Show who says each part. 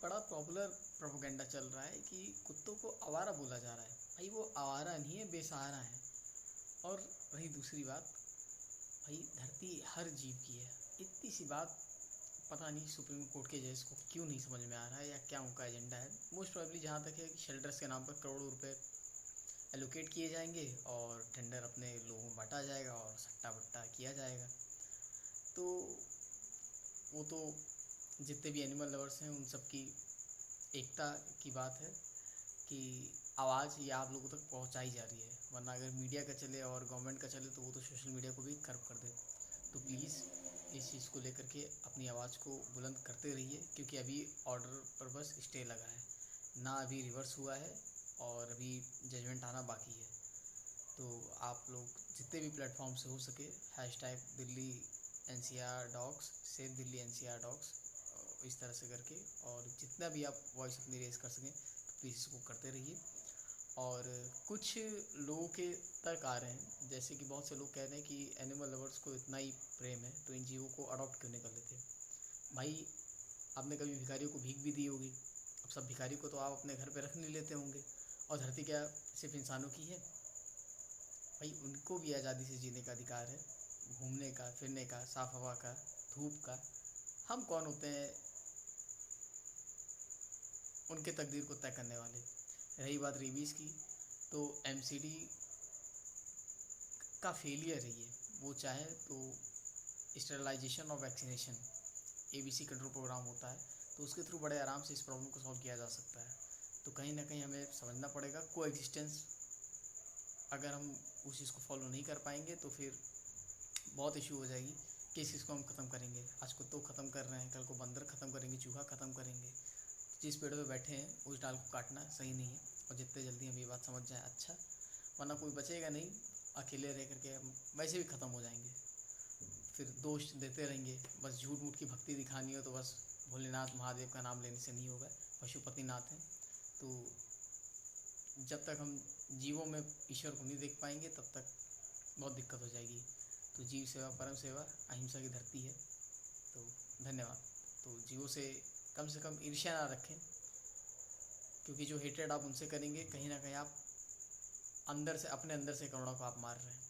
Speaker 1: बड़ा popular propaganda चल रहा है कि कुत्तों को आवारा बोला जा रहा है। भाई वो आवारा नहीं है, बेसहारा है। और रही दूसरी बात, भाई धरती हर जीव की है। इतनी सी बात पता नहीं सुप्रीम कोर्ट के जज को क्यों नहीं समझ में आ रहा है या क्या उनका एजेंडा है। मोस्ट प्रोबेबली जहाँ तक है कि शेल्टर्स के नाम पर करोड़ों रुपए एलोकेट किए जाएंगे और टेंडर अपने लोगों में बांटा जाएगा और सट्टा बट्टा किया जाएगा। तो वो तो जितने भी एनिमल लवर्स हैं उन सब की एकता की बात है कि आवाज़ ये आप लोगों तक पहुंचाई जा रही है। वरना अगर मीडिया का चले और गवर्नमेंट का चले तो वो तो सोशल मीडिया को भी कर्व कर दे। तो प्लीज़ इस चीज़ को लेकर के अपनी आवाज़ को बुलंद करते रहिए, क्योंकि अभी ऑर्डर पर बस स्टे लगा है ना, अभी रिवर्स हुआ है और अभी जजमेंट आना बाकी है। तो आप लोग जितने भी प्लेटफॉर्म से हो सके #Delhi NCR dogs, save Delhi NCR dogs, इस तरह से करके, और जितना भी आप वॉइस अपनी रेस कर सकें तो प्लीज़ इसको करते रहिए। और कुछ लोगों के तर्क आ रहे हैं, जैसे कि बहुत से लोग कह रहे हैं कि एनिमल लवर्स को इतना ही प्रेम है तो इन जीवों को अडॉप्ट क्यों नहीं कर लेते। भाई आपने कभी भिखारियों को भीख भी दी होगी, अब सब भिखारी को तो आप अपने घर पे रख नहीं लेते होंगे। और धरती क्या सिर्फ इंसानों की है? भाई उनको भी आज़ादी से जीने का अधिकार है, घूमने का, फिरने का, साफ हवा का, धूप का। हम कौन होते हैं उनके तकदीर को तय करने वाले। रही बात रेबीज़ की, तो MCD का फेलियर है ये। वो चाहे तो स्टेरलाइजेशन और वैक्सीनेशन ABC कंट्रोल प्रोग्राम होता है, तो उसके थ्रू बड़े आराम से इस प्रॉब्लम को सॉल्व किया जा सकता है। तो कहीं ना कहीं हमें समझना पड़ेगा को एग्जिस्टेंस। अगर हम उस चीज़ को फॉलो नहीं कर पाएंगे तो फिर बहुत इशू हो जाएगी कि इस चीज़ को हम ख़त्म करेंगे। आज कुत्तों को ख़त्म कर रहे हैं, कल को बंदर ख़त्म करेंगे, चूहा ख़त्म करेंगे। जिस पेड़ पे बैठे हैं उस डाल को काटना सही नहीं है, और जितने जल्दी हम ये बात समझ जाएं अच्छा, वरना कोई बचेगा नहीं। अकेले रह करके हम वैसे भी ख़त्म हो जाएंगे। फिर दोष देते रहेंगे, बस झूठ मूठ की भक्ति दिखानी हो तो बस भोलेनाथ महादेव का नाम लेने से नहीं होगा, पशुपतिनाथ हैं। तो जब तक हम जीवों में ईश्वर को नहीं देख पाएंगे तब तक बहुत दिक्कत हो जाएगी। तो जीव सेवा परम सेवा, अहिंसा की धरती है। तो धन्यवाद। तो जीवों से कम ईर्ष्या ना रखें, क्योंकि जो हेटेड आप उनसे करेंगे कहीं ना कहीं आप अंदर से, अपने अंदर से करुणा को आप मार रहे हैं।